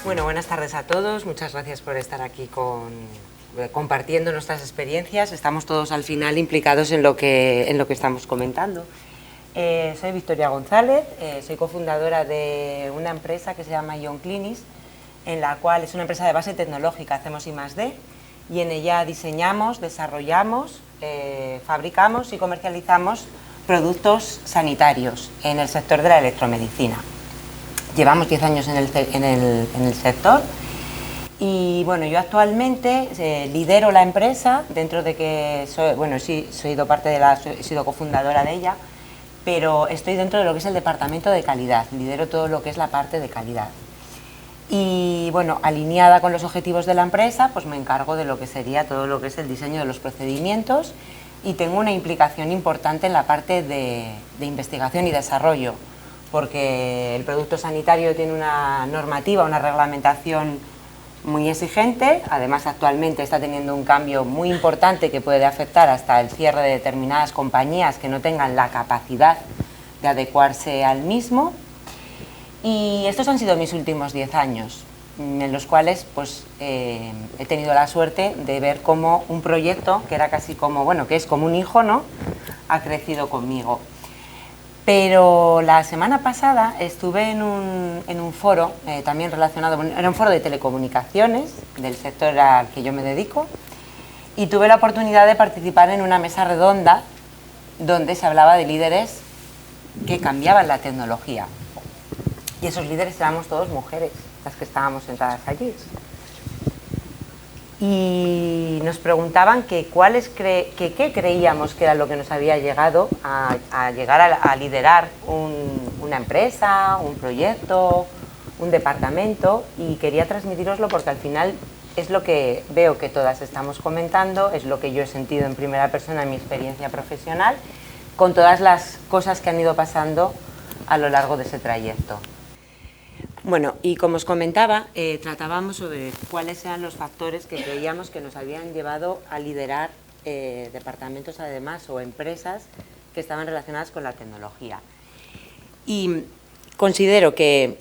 Bueno, buenas tardes a todos. Muchas gracias por estar aquí compartiendo nuestras experiencias. Estamos todos al final implicados en lo que estamos comentando. Soy Victoria González, soy cofundadora de una empresa que se llama Ion Clinis, en la cual es una empresa de base tecnológica, hacemos I+D, y en ella diseñamos, desarrollamos, fabricamos y comercializamos productos sanitarios en el sector de la electromedicina. Llevamos 10 años en el sector y bueno, yo actualmente lidero la empresa, dentro de que he sido cofundadora de ella, pero estoy dentro de lo que es el departamento de calidad, lidero todo lo que es la parte de calidad. Y bueno, alineada con los objetivos de la empresa, pues me encargo de lo que sería todo lo que es el diseño de los procedimientos y tengo una implicación importante en la parte de investigación y desarrollo, porque el producto sanitario tiene una normativa, una reglamentación muy exigente. Además, actualmente está teniendo un cambio muy importante que puede afectar hasta el cierre de determinadas compañías que no tengan la capacidad de adecuarse al mismo. Y estos han sido mis últimos 10 años, en los cuales pues, he tenido la suerte de ver cómo un proyecto, que era casi como, que es como un hijo, ¿no?, ha crecido conmigo. Pero la semana pasada estuve en un foro también relacionado, era un foro de telecomunicaciones, del sector al que yo me dedico, y tuve la oportunidad de participar en una mesa redonda donde se hablaba de líderes que cambiaban la tecnología. Y esos líderes éramos todos mujeres, las que estábamos sentadas allí. Y nos preguntaban qué creíamos que era lo que nos había llegado a llegar a liderar una empresa, un proyecto, un departamento, y quería transmitiroslo porque al final es lo que veo que todas estamos comentando, es lo que yo he sentido en primera persona en mi experiencia profesional, con todas las cosas que han ido pasando a lo largo de ese trayecto. Bueno, y como os comentaba, tratábamos sobre cuáles eran los factores que creíamos que nos habían llevado a liderar departamentos además o empresas que estaban relacionadas con la tecnología. Y considero que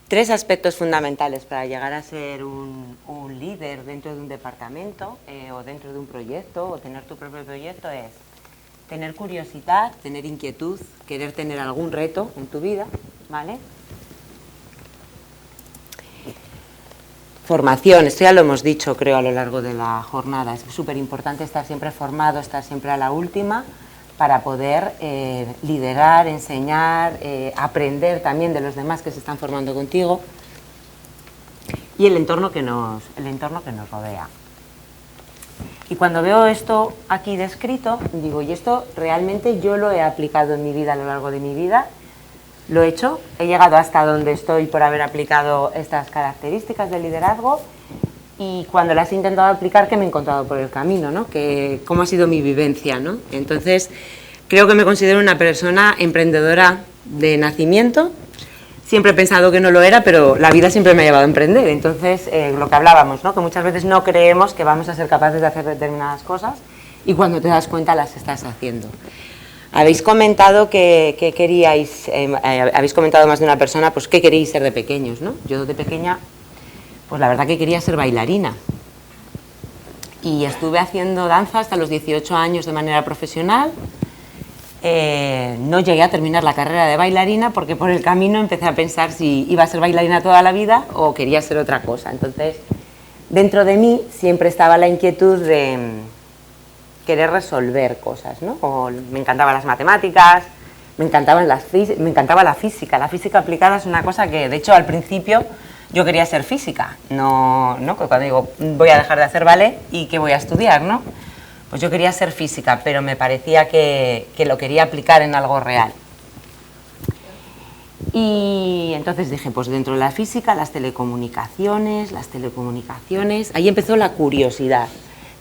3 aspectos fundamentales para llegar a ser un líder dentro de un departamento o dentro de un proyecto o tener tu propio proyecto es tener curiosidad, tener inquietud, querer tener algún reto en tu vida, ¿vale? Formación, esto ya lo hemos dicho creo a lo largo de la jornada, es súper importante estar siempre formado, estar siempre a la última para poder liderar, enseñar, aprender también de los demás que se están formando contigo y el entorno que nos rodea. Y cuando veo esto aquí descrito, digo, y esto realmente yo lo he aplicado en mi vida a lo largo de mi vida. Lo he hecho, he llegado hasta donde estoy por haber aplicado estas características de liderazgo y cuando las he intentado aplicar, ¿qué me he encontrado por el camino?, ¿no? ¿Cómo ha sido mi vivencia?, ¿no? Entonces, creo que me considero una persona emprendedora de nacimiento. Siempre he pensado que no lo era, pero la vida siempre me ha llevado a emprender. Entonces, lo que hablábamos, ¿no?, que muchas veces no creemos que vamos a ser capaces de hacer determinadas cosas y cuando te das cuenta las estás haciendo. Habéis comentado que queríais, habéis comentado más de una persona, pues qué queréis ser de pequeños, ¿no? Yo de pequeña, pues la verdad que quería ser bailarina. Y estuve haciendo danza hasta los 18 años de manera profesional. No llegué a terminar la carrera de bailarina porque por el camino empecé a pensar si iba a ser bailarina toda la vida o quería ser otra cosa. Entonces, dentro de mí siempre estaba la inquietud de querer resolver cosas, ¿no? Me encantaban las matemáticas, me encantaba la física. La física aplicada es una cosa que, de hecho, al principio yo quería ser física, no cuando digo voy a dejar de hacer ballet y ¿qué voy a estudiar?, ¿no? Pues yo quería ser física, pero me parecía que lo quería aplicar en algo real. Y entonces dije, pues dentro de la física, las telecomunicaciones, ahí empezó la curiosidad,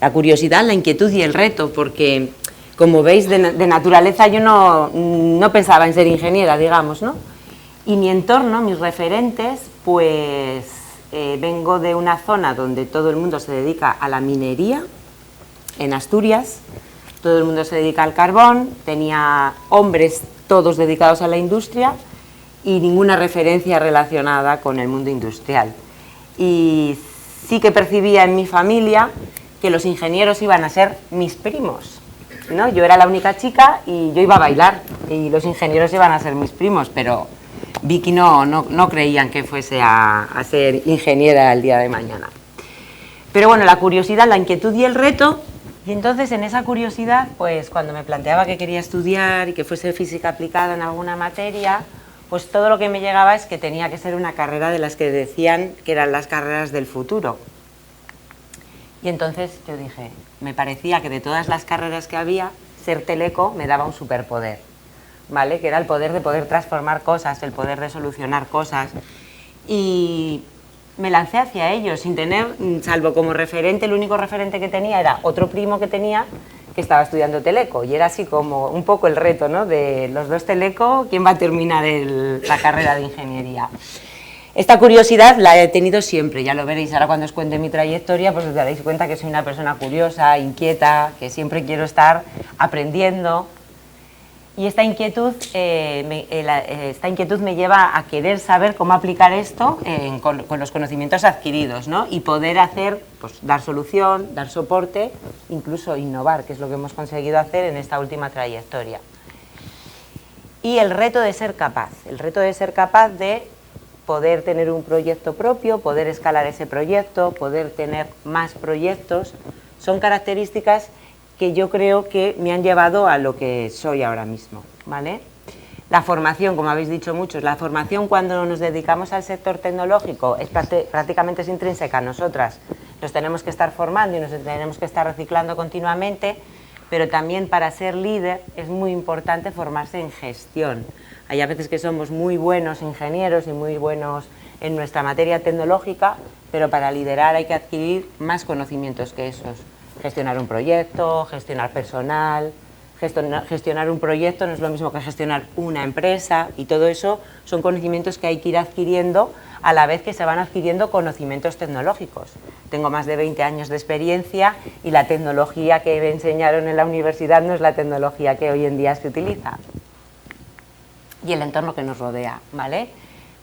la inquietud y el reto, porque como veis de naturaleza yo no pensaba en ser ingeniera, digamos, ¿no? Y mi entorno, mis referentes, pues vengo de una zona donde todo el mundo se dedica a la minería, en Asturias, todo el mundo se dedica al carbón, tenía hombres todos dedicados a la industria y ninguna referencia relacionada con el mundo industrial. y sí que percibía en mi familia que los ingenieros iban a ser mis primos, ¿no? Yo era la única chica y yo iba a bailar y los ingenieros iban a ser mis primos, pero Vicky no creían que fuese a ser ingeniera el día de mañana. Pero bueno, la curiosidad, la inquietud y el reto, y entonces en esa curiosidad, pues cuando me planteaba que quería estudiar y que fuese física aplicada en alguna materia, pues todo lo que me llegaba es que tenía que ser una carrera de las que decían que eran las carreras del futuro. Y entonces yo dije, me parecía que de todas las carreras que había, ser teleco me daba un superpoder, ¿vale? Que era el poder de poder transformar cosas, el poder de solucionar cosas. Y me lancé hacia ello sin tener, salvo como referente, el único referente que tenía era otro primo que tenía que estaba estudiando teleco, y era así como un poco el reto, ¿no? De los dos teleco, ¿quién va a terminar la carrera de ingeniería? Esta curiosidad la he tenido siempre, ya lo veréis ahora cuando os cuente mi trayectoria, pues os daréis cuenta que soy una persona curiosa, inquieta, que siempre quiero estar aprendiendo. Y esta inquietud me lleva a querer saber cómo aplicar esto con los conocimientos adquiridos, ¿no? Y poder hacer, pues dar solución, dar soporte, incluso innovar, que es lo que hemos conseguido hacer en esta última trayectoria. Y el reto de ser capaz de poder tener un proyecto propio, poder escalar ese proyecto, poder tener más proyectos, son características que yo creo que me han llevado a lo que soy ahora mismo, ¿vale? La formación, como habéis dicho muchos, la formación cuando nos dedicamos al sector tecnológico es prácticamente es intrínseca a nosotras. Nos tenemos que estar formando y nos tenemos que estar reciclando continuamente, pero también para ser líder es muy importante formarse en gestión. Hay a veces que somos muy buenos ingenieros y muy buenos en nuestra materia tecnológica, pero para liderar hay que adquirir más conocimientos que esos. Gestionar un proyecto, gestionar personal, gestionar un proyecto no es lo mismo que gestionar una empresa, y todo eso son conocimientos que hay que ir adquiriendo a la vez que se van adquiriendo conocimientos tecnológicos. Tengo más de 20 años de experiencia y la tecnología que me enseñaron en la universidad no es la tecnología que hoy en día se utiliza. Y el entorno que nos rodea, ¿vale?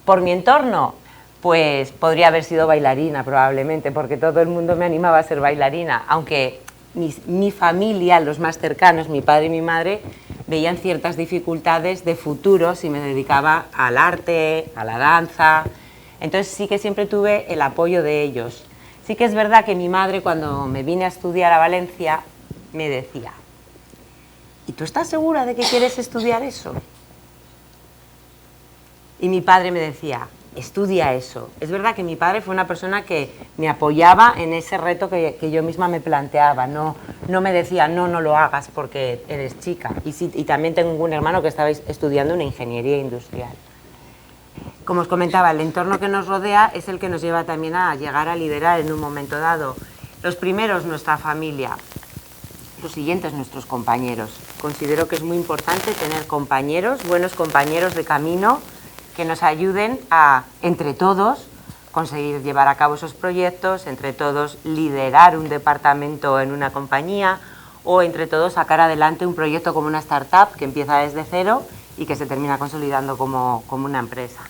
Por mi entorno, pues podría haber sido bailarina probablemente, porque todo el mundo me animaba a ser bailarina, aunque mi familia, los más cercanos, mi padre y mi madre, veían ciertas dificultades de futuro si me dedicaba al arte, a la danza. Entonces sí que siempre tuve el apoyo de ellos. Sí que es verdad que mi madre, cuando me vine a estudiar a Valencia, me decía, ¿y tú estás segura de que quieres estudiar eso? Y mi padre me decía, estudia eso. Es verdad que mi padre fue una persona que me apoyaba en ese reto que yo misma me planteaba. No me decía, no lo hagas porque eres chica. Y también tengo un hermano que estaba estudiando una ingeniería industrial. Como os comentaba, el entorno que nos rodea es el que nos lleva también a llegar a liderar en un momento dado. Los primeros, nuestra familia. Los siguientes, nuestros compañeros. Considero que es muy importante tener compañeros, buenos compañeros de camino, que nos ayuden a, entre todos, conseguir llevar a cabo esos proyectos, entre todos liderar un departamento en una compañía, o entre todos sacar adelante un proyecto como una startup que empieza desde cero y que se termina consolidando como una empresa.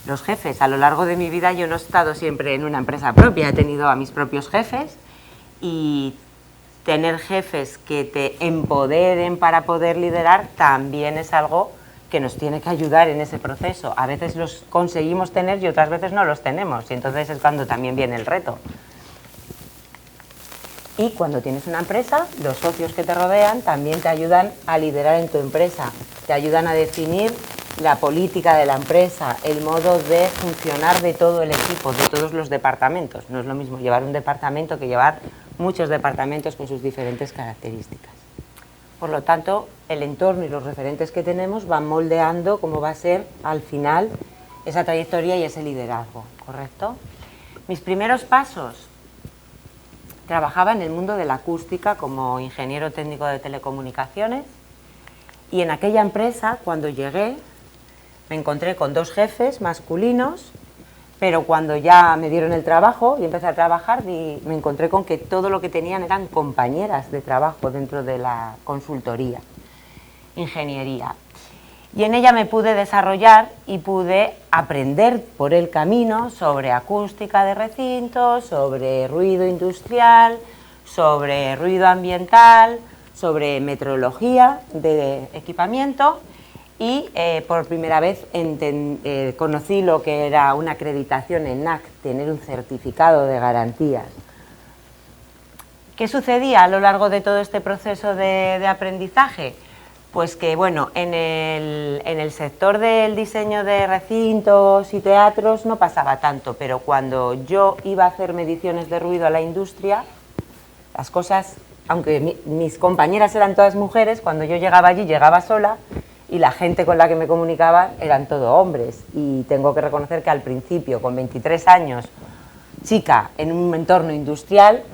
Los jefes, a lo largo de mi vida yo no he estado siempre en una empresa propia, he tenido a mis propios jefes, y tener jefes que te empoderen para poder liderar también es algo que nos tiene que ayudar en ese proceso. A veces los conseguimos tener y otras veces no los tenemos, y entonces es cuando también viene el reto. Y cuando tienes una empresa, los socios que te rodean también te ayudan a liderar en tu empresa, te ayudan a definir la política de la empresa, el modo de funcionar de todo el equipo, de todos los departamentos. No es lo mismo llevar un departamento que llevar muchos departamentos con sus diferentes características. Por lo tanto, el entorno y los referentes que tenemos van moldeando cómo va a ser al final esa trayectoria y ese liderazgo, ¿correcto? Mis primeros pasos. Trabajaba en el mundo de la acústica como ingeniero técnico de telecomunicaciones, y en aquella empresa, cuando llegué, me encontré con dos jefes masculinos, pero cuando ya me dieron el trabajo y empecé a trabajar, me encontré con que todo lo que tenían eran compañeras de trabajo dentro de la consultoría, ingeniería. Y en ella me pude desarrollar y pude aprender por el camino sobre acústica de recintos, sobre ruido industrial, sobre ruido ambiental, sobre metrología de equipamiento y por primera vez conocí lo que era una acreditación en NAC, tener un certificado de garantías. ¿Qué sucedía a lo largo de todo este proceso de aprendizaje? Pues que, bueno, en el sector del diseño de recintos y teatros no pasaba tanto, pero cuando yo iba a hacer mediciones de ruido a la industria, las cosas, aunque mis compañeras eran todas mujeres, cuando yo llegaba allí llegaba sola y la gente con la que me comunicaba eran todo hombres. Y tengo que reconocer que al principio, con 23 años, chica, en un entorno industrial,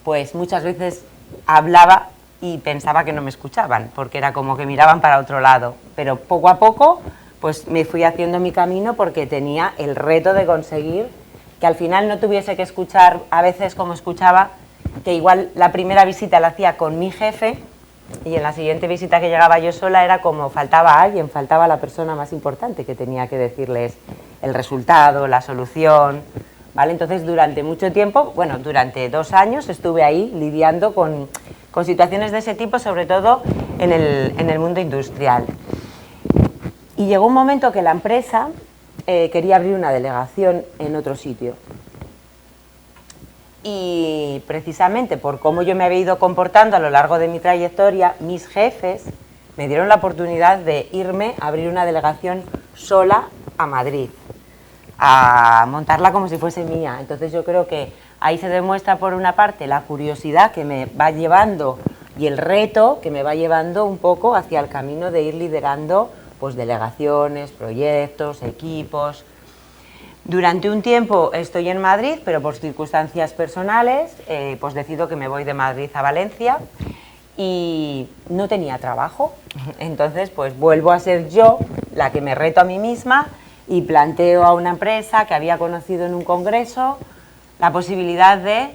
pues muchas veces hablaba y pensaba que no me escuchaban, porque era como que miraban para otro lado. Pero poco a poco, pues me fui haciendo mi camino porque tenía el reto de conseguir que al final no tuviese que escuchar a veces como escuchaba, que igual la primera visita la hacía con mi jefe y en la siguiente visita que llegaba yo sola era como faltaba alguien, faltaba la persona más importante que tenía que decirles el resultado, la solución, ¿vale? Entonces durante mucho tiempo, bueno, durante 2 años estuve ahí lidiando con situaciones de ese tipo, sobre todo en el mundo industrial. Y llegó un momento que la empresa quería abrir una delegación en otro sitio. Y precisamente por cómo yo me había ido comportando a lo largo de mi trayectoria, mis jefes me dieron la oportunidad de irme a abrir una delegación sola a Madrid, a montarla como si fuese mía. Entonces yo creo que ahí se demuestra por una parte la curiosidad que me va llevando y el reto que me va llevando un poco hacia el camino de ir liderando pues delegaciones, proyectos, equipos. Durante un tiempo estoy en Madrid, pero por circunstancias personales pues decido que me voy de Madrid a Valencia y no tenía trabajo. Entonces pues vuelvo a ser yo la que me reto a mí misma y planteo a una empresa que había conocido en un congreso la posibilidad de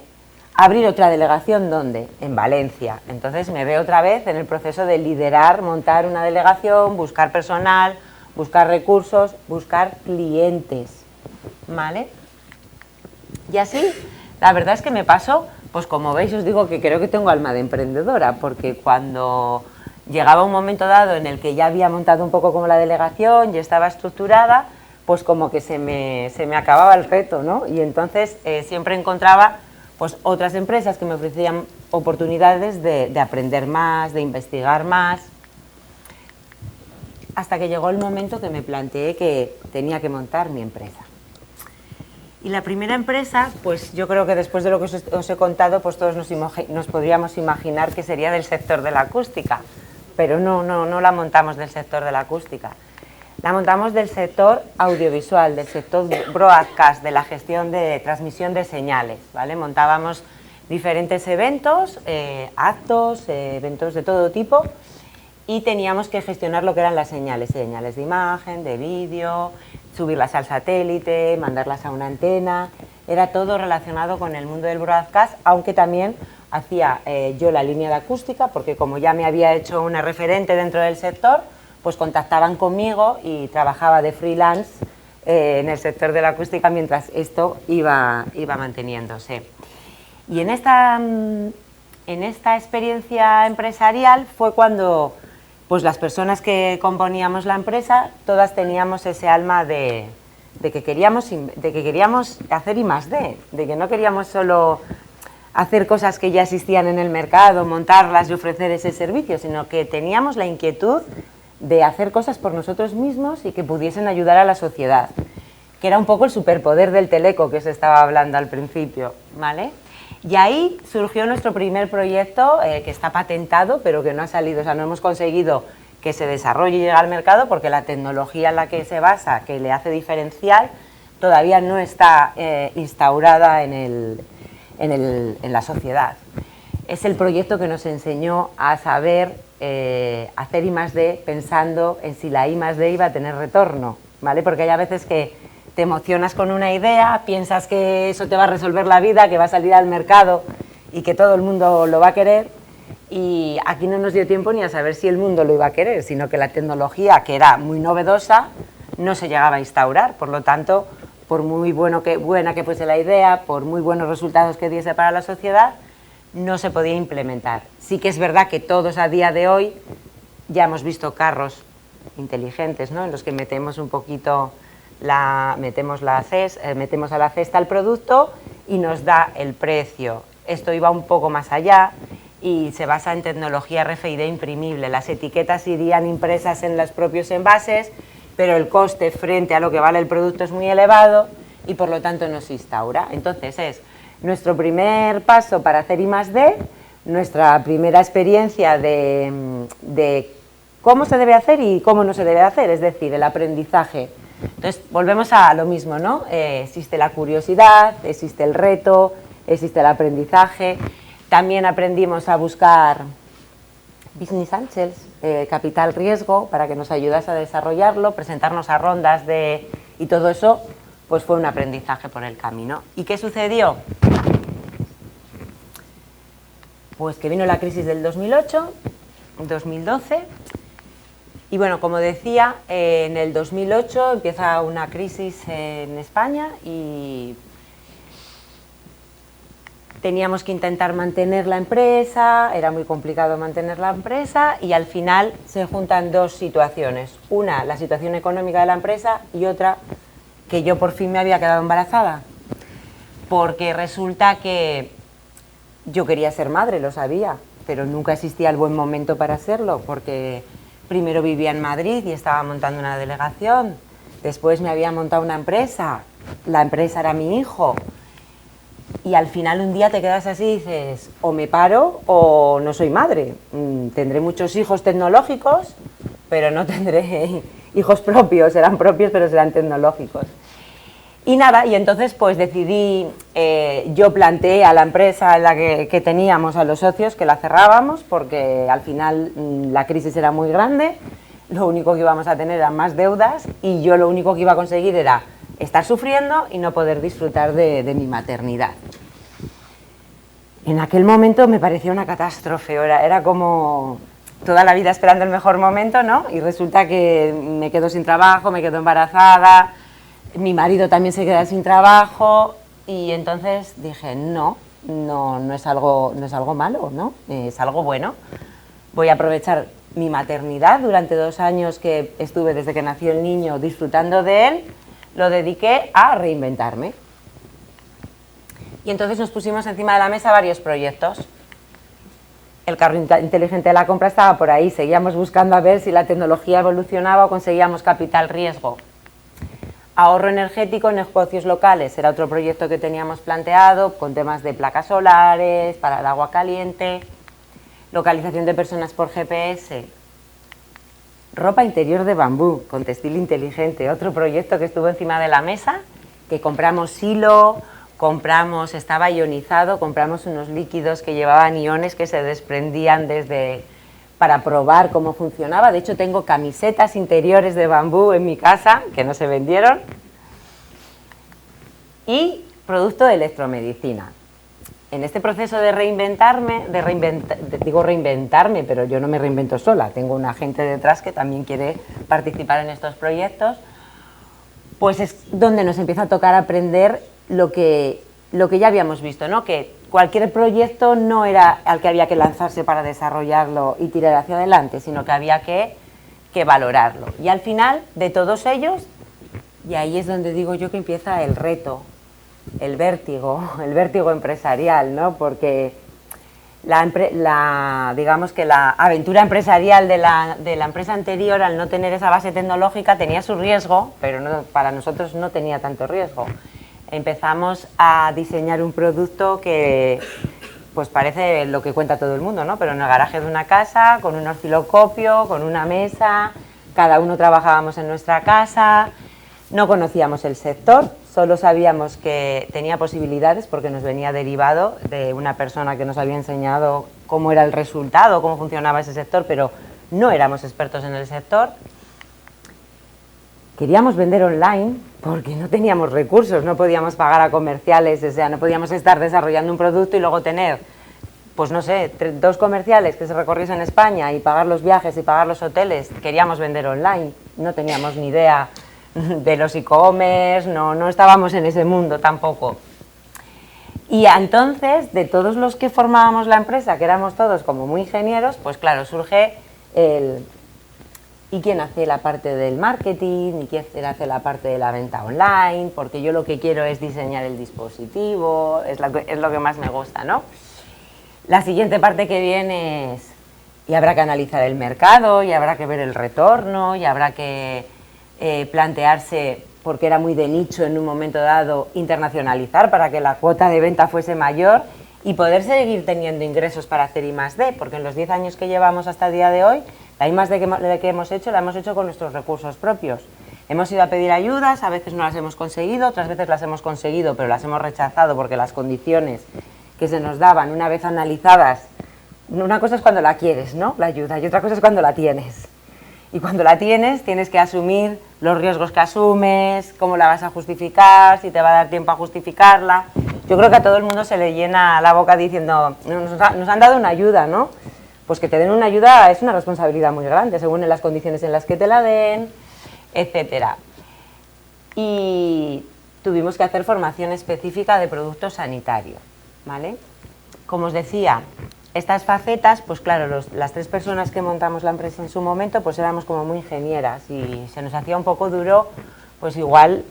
abrir otra delegación. ¿Dónde? En Valencia. Entonces me veo otra vez en el proceso de liderar, montar una delegación, buscar personal, buscar recursos, buscar clientes, ¿vale? Y así, la verdad es que me paso, pues como veis os digo que creo que tengo alma de emprendedora, porque cuando llegaba un momento dado en el que ya había montado un poco como la delegación, ya estaba estructurada, pues como que se me acababa el reto, ¿no? Y entonces siempre encontraba pues otras empresas que me ofrecían oportunidades de aprender más, de investigar más, hasta que llegó el momento que me planteé que tenía que montar mi empresa. Y la primera empresa, pues yo creo que después de lo que os he contado, pues todos nos podríamos imaginar que sería del sector de la acústica, pero no la montamos del sector de la acústica. La montamos del sector audiovisual, del sector broadcast, de la gestión de transmisión de señales, ¿vale? Montábamos diferentes eventos, actos, eventos de todo tipo y teníamos que gestionar lo que eran las señales de imagen, de vídeo, subirlas al satélite, mandarlas a una antena. Era todo relacionado con el mundo del broadcast, aunque también hacía yo la línea de acústica, porque como ya me había hecho una referente dentro del sector, pues contactaban conmigo y trabajaba de freelance en el sector de la acústica mientras esto iba manteniéndose. Y en esta experiencia empresarial fue cuando pues las personas que componíamos la empresa, todas teníamos ese alma de que queríamos hacer I+D, de que no queríamos solo hacer cosas que ya existían en el mercado, montarlas y ofrecer ese servicio, sino que teníamos la inquietud de hacer cosas por nosotros mismos y que pudiesen ayudar a la sociedad, que era un poco el superpoder del teleco que se estaba hablando al principio, ¿vale? Y ahí surgió nuestro primer proyecto que está patentado, pero que no ha salido, o sea, no hemos conseguido que se desarrolle y llegue al mercado porque la tecnología en la que se basa, que le hace diferencial, todavía no está instaurada en la sociedad. Es el proyecto que nos enseñó a saber hacer I+D pensando en si la I+D iba a tener retorno, ¿vale? Porque hay a veces que te emocionas con una idea, piensas que eso te va a resolver la vida, que va a salir al mercado y que todo el mundo lo va a querer, Y aquí no nos dio tiempo ni a saber si el mundo lo iba a querer, sino que la tecnología, que era muy novedosa, no se llegaba a instaurar. Por lo tanto, por muy buena que fuese la idea, por muy buenos resultados que diese para la sociedad, no se podía implementar. Sí que es verdad que todos a día de hoy ya hemos visto carros inteligentes, ¿no?, en los que metemos un poquito metemos a la cesta el producto y nos da el precio. Esto iba un poco más allá y se basa en tecnología RFID imprimible. Las etiquetas irían impresas en los propios envases, pero el coste frente a lo que vale el producto es muy elevado y por lo tanto no se instaura. Entonces es nuestro primer paso para hacer I+D, nuestra primera experiencia de cómo se debe hacer y cómo no se debe hacer, es decir, el aprendizaje. Entonces volvemos a lo mismo, ¿no? Existe la curiosidad, existe el reto, existe el aprendizaje. También aprendimos a buscar business angels, capital riesgo, para que nos ayudase a desarrollarlo, presentarnos a rondas y todo eso pues fue un aprendizaje por el camino. ¿Y qué sucedió? Pues que vino la crisis del 2008, 2012, y bueno, como decía, en el 2008 empieza una crisis en España y teníamos que intentar mantener la empresa, era muy complicado mantener la empresa y al final se juntan dos situaciones. Una, la situación económica de la empresa y otra, que yo por fin me había quedado embarazada. Porque resulta que yo quería ser madre, lo sabía, pero nunca existía el buen momento para serlo, porque primero vivía en Madrid y estaba montando una delegación, después me había montado una empresa, la empresa era mi hijo. Y al final un día te quedas así y dices, o me paro o no soy madre. Tendré muchos hijos tecnológicos, pero no tendré hijos propios, serán propios pero serán tecnológicos. Y nada, y entonces pues decidí, yo planteé a la empresa en la que teníamos, a los socios, que la cerrábamos porque al final la crisis era muy grande, lo único que íbamos a tener eran más deudas y yo lo único que iba a conseguir era estar sufriendo y no poder disfrutar de mi maternidad. En aquel momento me parecía una catástrofe, era como toda la vida esperando el mejor momento, ¿no? Y resulta que me quedo sin trabajo, me quedo embarazada, mi marido también se queda sin trabajo y entonces dije, no es algo malo, ¿no? Es algo bueno. Voy a aprovechar mi maternidad durante 2 años que estuve desde que nació el niño disfrutando de él, lo dediqué a reinventarme. Y entonces nos pusimos encima de la mesa varios proyectos. El carro inteligente de la compra estaba por ahí, seguíamos buscando a ver si la tecnología evolucionaba o conseguíamos capital riesgo. Ahorro energético en negocios locales, era otro proyecto que teníamos planteado con temas de placas solares, para el agua caliente, localización de personas por GPS, ropa interior de bambú con textil inteligente, otro proyecto que estuvo encima de la mesa, que compramos hilo, estaba ionizado, compramos unos líquidos que llevaban iones que se desprendían para probar cómo funcionaba. De hecho, tengo camisetas interiores de bambú en mi casa, que no se vendieron. Y producto de electromedicina. En este proceso de reinventarme, digo reinventarme, pero yo no me reinvento sola, tengo una gente detrás que también quiere participar en estos proyectos, pues es donde nos empieza a tocar aprender lo que ya habíamos visto, ¿no? Que cualquier proyecto no era al que había que lanzarse para desarrollarlo y tirar hacia adelante, sino que había que valorarlo. Y al final, de todos ellos, y ahí es donde digo yo que empieza el reto, el vértigo empresarial, ¿no? Porque digamos que la aventura empresarial de la empresa anterior, al no tener esa base tecnológica, tenía su riesgo, pero para nosotros no tenía tanto riesgo. Empezamos a diseñar un producto que pues parece lo que cuenta todo el mundo, ¿no? Pero en el garaje de una casa, con un osciloscopio, con una mesa, cada uno trabajábamos en nuestra casa, no conocíamos el sector, solo sabíamos que tenía posibilidades porque nos venía derivado de una persona que nos había enseñado cómo era el resultado, cómo funcionaba ese sector, pero no éramos expertos en el sector. Queríamos vender online porque no teníamos recursos, no podíamos pagar a comerciales, o sea, no podíamos estar desarrollando un producto y luego tener pues no sé, dos comerciales que se recorriesen España y pagar los viajes y pagar los hoteles, queríamos vender online, no teníamos ni idea de los e-commerce, no estábamos en ese mundo tampoco. Y entonces, de todos los que formábamos la empresa, que éramos todos como muy ingenieros, pues claro, surge el... ¿Y quién hace la parte del marketing? ¿Y quién hace la parte de la venta online? Porque yo lo que quiero es diseñar el dispositivo, es lo que más me gusta, ¿no? La siguiente parte que viene es, y habrá que analizar el mercado, y habrá que ver el retorno, y habrá que plantearse, porque era muy de nicho en un momento dado, internacionalizar para que la cuota de venta fuese mayor y poder seguir teniendo ingresos para hacer I+D, porque en los 10 años que llevamos hasta el día de hoy, la I+D que hemos hecho, la hemos hecho con nuestros recursos propios. Hemos ido a pedir ayudas, a veces no las hemos conseguido, otras veces las hemos conseguido, pero las hemos rechazado porque las condiciones que se nos daban, una vez analizadas, una cosa es cuando la quieres, ¿no?, la ayuda, y otra cosa es cuando la tienes. Y cuando la tienes, tienes que asumir los riesgos que asumes, cómo la vas a justificar, si te va a dar tiempo a justificarla. Yo creo que a todo el mundo se le llena la boca diciendo, nos han dado una ayuda, ¿no? Pues que te den una ayuda es una responsabilidad muy grande, según en las condiciones en las que te la den, etcétera. Y tuvimos que hacer formación específica de producto sanitario, ¿vale? Como os decía, estas facetas, pues claro, las tres personas que montamos la empresa en su momento, pues éramos como muy ingenieras y se nos hacía un poco duro, pues igual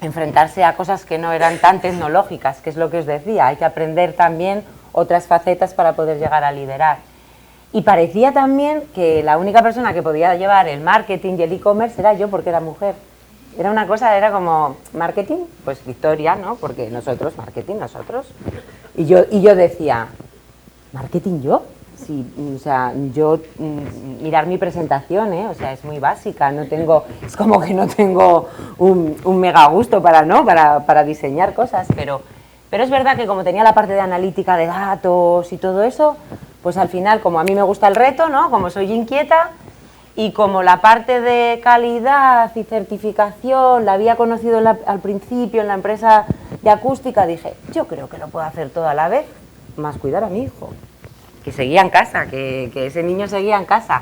enfrentarse a cosas que no eran tan tecnológicas, que es lo que os decía, hay que aprender también otras facetas para poder llegar a liderar. Y parecía también que la única persona que podía llevar el marketing y el e-commerce era yo, porque era mujer. Era una cosa, era como, ¿marketing? Pues Victoria, ¿no? Porque nosotros, marketing, nosotros. Y yo decía, ¿marketing yo? Sí, o sea, yo, mirar mi presentación, o sea, es muy básica, no tengo, es como que no tengo un mega gusto para diseñar cosas, pero es verdad que como tenía la parte de analítica de datos y todo eso, pues al final, como a mí me gusta el reto, ¿no?, como soy inquieta, y como la parte de calidad y certificación la había conocido al principio en la empresa de acústica, dije, yo creo que lo puedo hacer todo a la vez, más cuidar a mi hijo, que seguía en casa, que ese niño seguía en casa.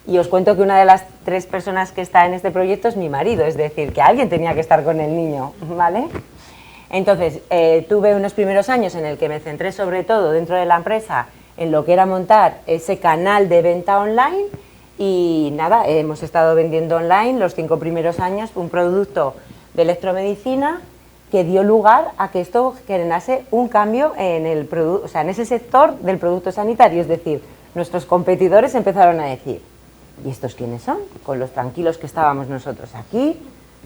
Y os cuento que una de las tres personas que está en este proyecto es mi marido, es decir, que alguien tenía que estar con el niño, ¿vale? Entonces, tuve unos primeros años en el que me centré sobre todo dentro de la empresa en lo que era montar ese canal de venta online y nada, hemos estado vendiendo online los 5 primeros años un producto de electromedicina que dio lugar a que esto generase un cambio en el producto, o sea, en ese sector del producto sanitario, es decir, nuestros competidores empezaron a decir, ¿y estos quiénes son? Con los tranquilos que estábamos nosotros aquí,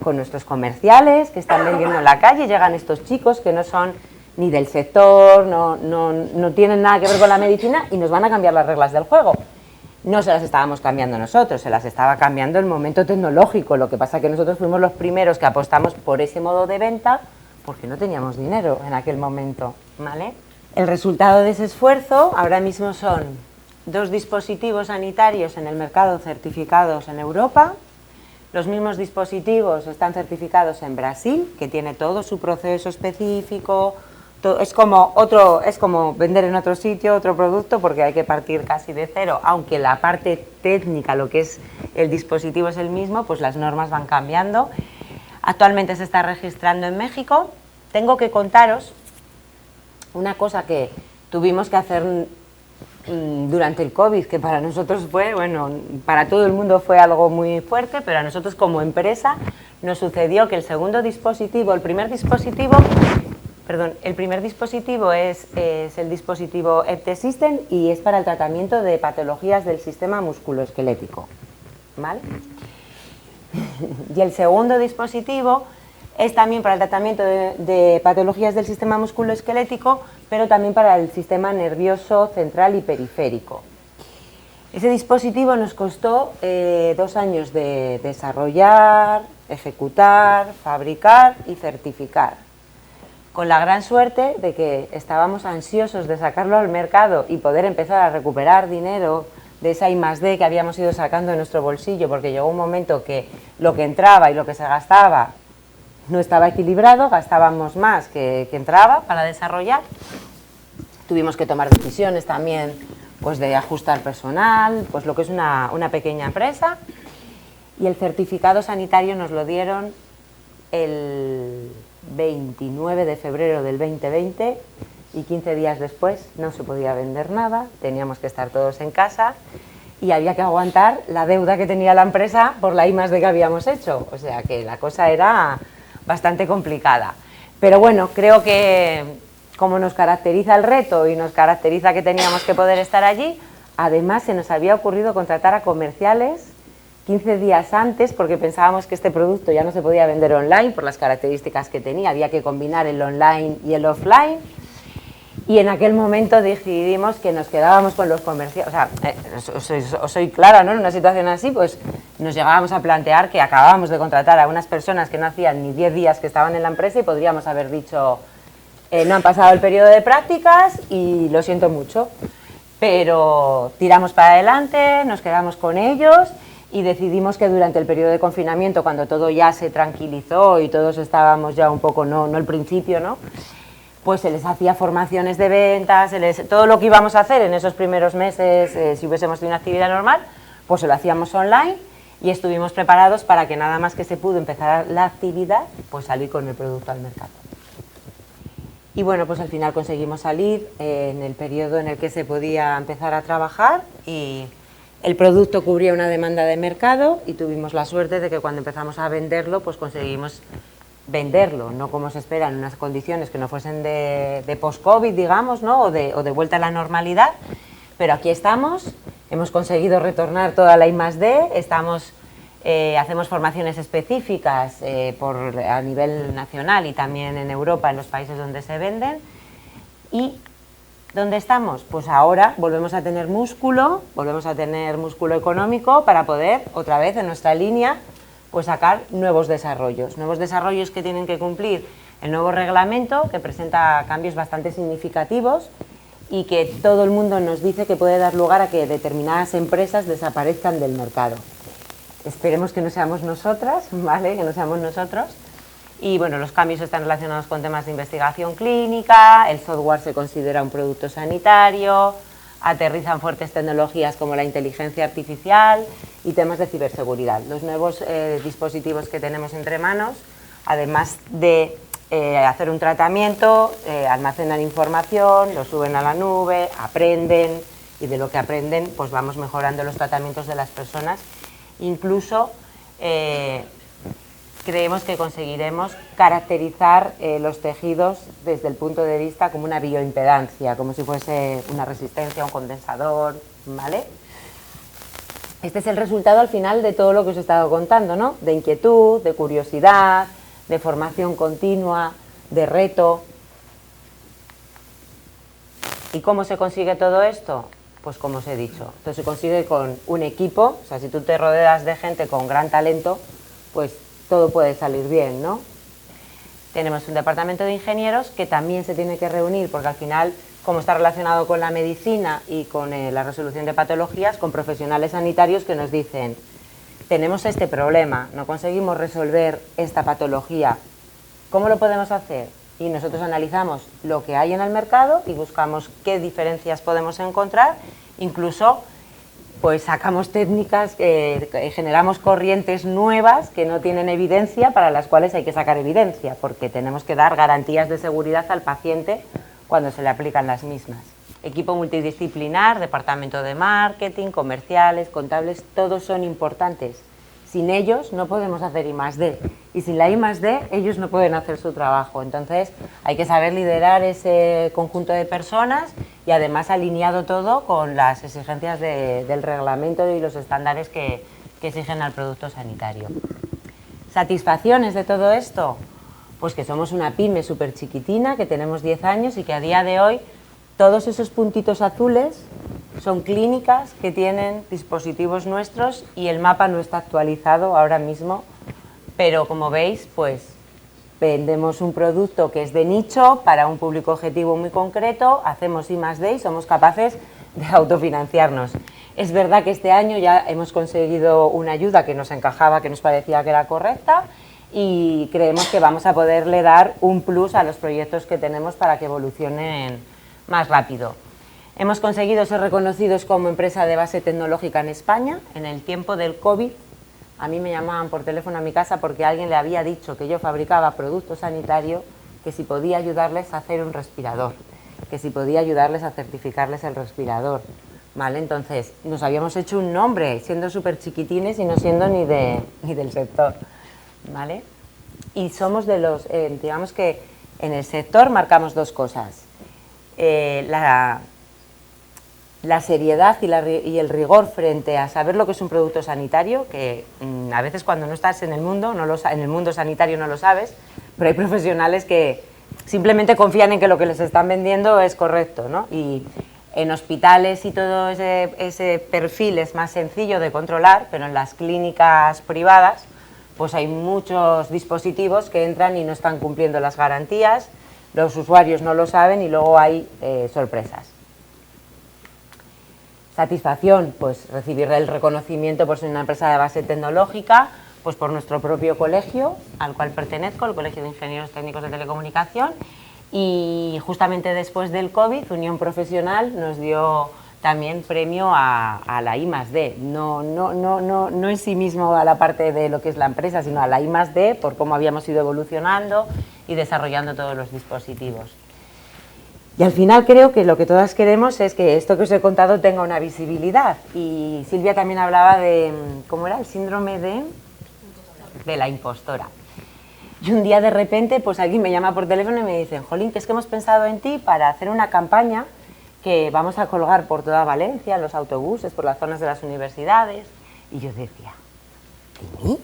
con nuestros comerciales que están vendiendo en la calle, llegan estos chicos que no son ni del sector, no tienen nada que ver con la medicina y nos van a cambiar las reglas del juego. No se las estábamos cambiando nosotros, se las estaba cambiando el momento tecnológico, lo que pasa es que nosotros fuimos los primeros que apostamos por ese modo de venta porque no teníamos dinero en aquel momento, ¿vale? El resultado de ese esfuerzo ahora mismo son 2 dispositivos sanitarios en el mercado certificados en Europa. Los mismos dispositivos están certificados en Brasil, que tiene todo su proceso específico. Es como vender en otro sitio otro producto porque hay que partir casi de cero, aunque la parte técnica, lo que es el dispositivo es el mismo, pues las normas van cambiando. Actualmente se está registrando en México. Tengo que contaros una cosa que tuvimos que hacer durante el COVID, que para nosotros fue, bueno, para todo el mundo fue algo muy fuerte, pero a nosotros como empresa nos sucedió que el primer dispositivo es el dispositivo EPTE System y es para el tratamiento de patologías del sistema musculoesquelético, ¿vale? Y el segundo dispositivo es también para el tratamiento de patologías del sistema musculoesquelético, pero también para el sistema nervioso central y periférico. Ese dispositivo nos costó 2 años de desarrollar, ejecutar, fabricar y certificar, con la gran suerte de que estábamos ansiosos de sacarlo al mercado y poder empezar a recuperar dinero de esa I+D que habíamos ido sacando de nuestro bolsillo, porque llegó un momento que lo que entraba y lo que se gastaba no estaba equilibrado, gastábamos más que entraba para desarrollar. Tuvimos que tomar decisiones también, pues de ajustar personal, pues lo que es una pequeña empresa. Y el certificado sanitario nos lo dieron el 29 de febrero del 2020 y 15 días después no se podía vender nada, teníamos que estar todos en casa y había que aguantar la deuda que tenía la empresa por la I+D que habíamos hecho, o sea que la cosa era bastante complicada. Pero bueno, creo que como nos caracteriza el reto y nos caracteriza que teníamos que poder estar allí, además se nos había ocurrido contratar a comerciales 15 días antes, porque pensábamos que este producto ya no se podía vender online por las características que tenía, había que combinar el online y el offline, y en aquel momento decidimos que nos quedábamos con los comerciales. O sea, os soy clara, ¿no? En una situación así, pues nos llegábamos a plantear que acabábamos de contratar a unas personas que no hacían ni 10 días que estaban en la empresa y podríamos haber dicho, no han pasado el periodo de prácticas y lo siento mucho, pero tiramos para adelante, nos quedamos con ellos y decidimos que durante el periodo de confinamiento, cuando todo ya se tranquilizó y todos estábamos ya un poco, no al principio, ¿no?, pues se les hacía formaciones de ventas, todo lo que íbamos a hacer en esos primeros meses, si hubiésemos tenido una actividad normal, pues se lo hacíamos online y estuvimos preparados para que nada más que se pudo empezar la actividad, pues salir con el producto al mercado. Y bueno, pues al final conseguimos salir en el periodo en el que se podía empezar a trabajar y el producto cubría una demanda de mercado y tuvimos la suerte de que cuando empezamos a venderlo, pues conseguimos venderlo, no como se espera, en unas condiciones que no fuesen de post-COVID, digamos, ¿no?, o de vuelta a la normalidad, pero aquí estamos, hemos conseguido retornar toda la I+D, hacemos formaciones específicas a nivel nacional y también en Europa, en los países donde se venden. ¿Y dónde estamos? Pues ahora volvemos a tener músculo económico para poder, otra vez en nuestra línea, pues sacar nuevos desarrollos que tienen que cumplir el nuevo reglamento, que presenta cambios bastante significativos y que todo el mundo nos dice que puede dar lugar a que determinadas empresas desaparezcan del mercado. Esperemos que no seamos nosotras, ¿vale?, que no seamos nosotros. Y bueno, los cambios están relacionados con temas de investigación clínica, el software se considera un producto sanitario, aterrizan fuertes tecnologías como la inteligencia artificial y temas de ciberseguridad. Los nuevos dispositivos que tenemos entre manos, además de hacer un tratamiento, almacenan información, lo suben a la nube, aprenden y de lo que aprenden pues vamos mejorando los tratamientos de las personas. Incluso creemos que conseguiremos caracterizar los tejidos desde el punto de vista como una bioimpedancia, como si fuese una resistencia, un condensador, ¿vale? Este es el resultado al final de todo lo que os he estado contando, ¿no?, de inquietud, de curiosidad, de formación continua, de reto. ¿Y cómo se consigue todo esto? Pues como os he dicho, esto se consigue con un equipo, o sea, si tú te rodeas de gente con gran talento, pues todo puede salir bien, ¿no? Tenemos un departamento de ingenieros que también se tiene que reunir, porque al final, como está relacionado con la medicina y con la resolución de patologías, con profesionales sanitarios que nos dicen, tenemos este problema, no conseguimos resolver esta patología, ¿cómo lo podemos hacer? Y nosotros analizamos lo que hay en el mercado y buscamos qué diferencias podemos encontrar, incluso pues sacamos técnicas, generamos corrientes nuevas que no tienen evidencia, para las cuales hay que sacar evidencia, porque tenemos que dar garantías de seguridad al paciente cuando se le aplican las mismas. Equipo multidisciplinar, departamento de marketing, comerciales, contables, todos son importantes. Sin ellos no podemos hacer I+D y sin la I+D ellos no pueden hacer su trabajo. Entonces hay que saber liderar ese conjunto de personas y además alineado todo con las exigencias del reglamento y los estándares que exigen al producto sanitario. ¿Satisfacciones de todo esto? Pues que somos una pyme súper chiquitina, que tenemos 10 años y que a día de hoy todos esos puntitos azules son clínicas que tienen dispositivos nuestros y el mapa no está actualizado ahora mismo, pero como veis, pues vendemos un producto que es de nicho para un público objetivo muy concreto, hacemos I+D y somos capaces de autofinanciarnos. Es verdad que este año ya hemos conseguido una ayuda que nos encajaba, que nos parecía que era correcta y creemos que vamos a poderle dar un plus a los proyectos que tenemos para que evolucionen más rápido. Hemos conseguido ser reconocidos como empresa de base tecnológica en España. En el tiempo del COVID, a mí me llamaban por teléfono a mi casa porque alguien le había dicho que yo fabricaba producto sanitario, que si podía ayudarles a hacer un respirador, que si podía ayudarles a certificarles el respirador. ¿Vale? Entonces, nos habíamos hecho un nombre, siendo súper chiquitines y no siendo ni del sector. ¿Vale? Y somos de los, digamos que en el sector marcamos dos cosas. La seriedad y el rigor frente a saber lo que es un producto sanitario, que a veces cuando no estás en el mundo, en el mundo sanitario no lo sabes, pero hay profesionales que simplemente confían en que lo que les están vendiendo es correcto, ¿no? Y en hospitales y todo ese perfil es más sencillo de controlar, pero en las clínicas privadas pues hay muchos dispositivos que entran y no están cumpliendo las garantías, los usuarios no lo saben y luego hay sorpresas. Satisfacción, pues recibir el reconocimiento por ser una empresa de base tecnológica, pues por nuestro propio colegio al cual pertenezco, el Colegio de Ingenieros Técnicos de Telecomunicación, y justamente después del COVID, Unión Profesional nos dio también premio a la I+D, no en sí mismo a la parte de lo que es la empresa, sino a la I+D por cómo habíamos ido evolucionando y desarrollando todos los dispositivos. Y al final creo que lo que todas queremos es que esto que os he contado tenga una visibilidad. Y Silvia también hablaba de, ¿cómo era? El síndrome de la impostora. Y un día de repente, pues alguien me llama por teléfono y me dicen, Jolín, que es que hemos pensado en ti para hacer una campaña que vamos a colgar por toda Valencia, en los autobuses, por las zonas de las universidades. Y yo decía, ¿de mí?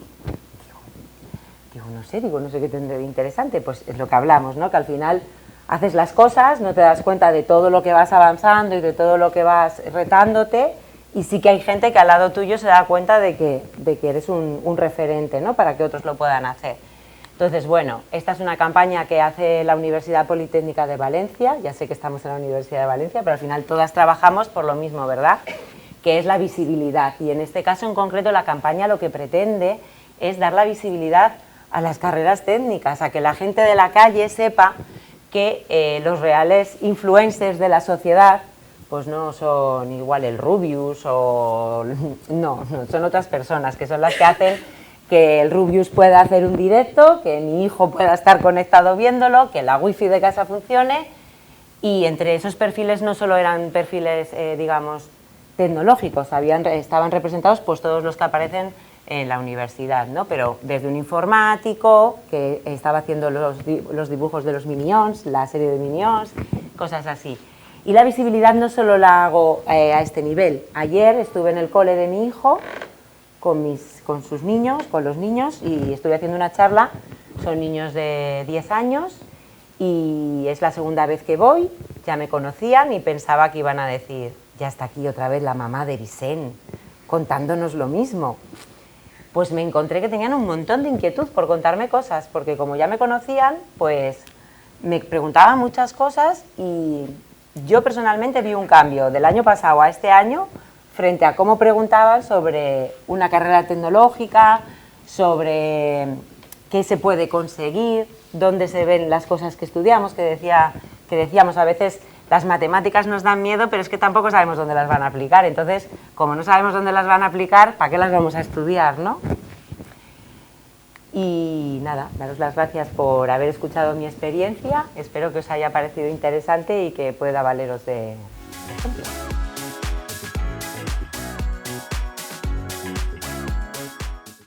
Digo, no sé qué tendré de interesante. Pues es lo que hablamos, ¿no? Que al final haces las cosas, no te das cuenta de todo lo que vas avanzando y de todo lo que vas retándote, y sí que hay gente que al lado tuyo se da cuenta de que eres un referente, ¿no? Para que otros lo puedan hacer. Entonces, bueno, esta es una campaña que hace la Universidad Politécnica de Valencia, ya sé que estamos en la Universidad de Valencia, pero al final todas trabajamos por lo mismo, ¿verdad? Que es la visibilidad, y en este caso en concreto la campaña lo que pretende es dar la visibilidad a las carreras técnicas, a que la gente de la calle sepa que los reales influencers de la sociedad pues no son igual el Rubius o no, son otras personas que son las que hacen que el Rubius pueda hacer un directo, que mi hijo pueda estar conectado viéndolo, que la wifi de casa funcione, y entre esos perfiles no solo eran perfiles digamos tecnológicos, estaban representados pues todos los que aparecen en la universidad, ¿no? Pero desde un informático que estaba haciendo los dibujos de los Minions, la serie de Minions, cosas así. Y la visibilidad no solo la hago a este nivel. Ayer estuve en el cole de mi hijo con sus niños, con los niños, y estuve haciendo una charla. Son niños de 10 años y es la segunda vez que voy. Ya me conocían y pensaba que iban a decir, ya está aquí otra vez la mamá de Vicent contándonos lo mismo. Pues me encontré que tenían un montón de inquietud por contarme cosas, porque como ya me conocían, pues me preguntaban muchas cosas, y yo personalmente vi un cambio del año pasado a este año frente a cómo preguntaban sobre una carrera tecnológica, sobre qué se puede conseguir, dónde se ven las cosas que estudiamos, que decíamos a veces las matemáticas nos dan miedo, pero es que tampoco sabemos dónde las van a aplicar. Entonces, como no sabemos dónde las van a aplicar, ¿para qué las vamos a estudiar, no? Y nada, daros las gracias por haber escuchado mi experiencia. Espero que os haya parecido interesante y que pueda valeros de ejemplo.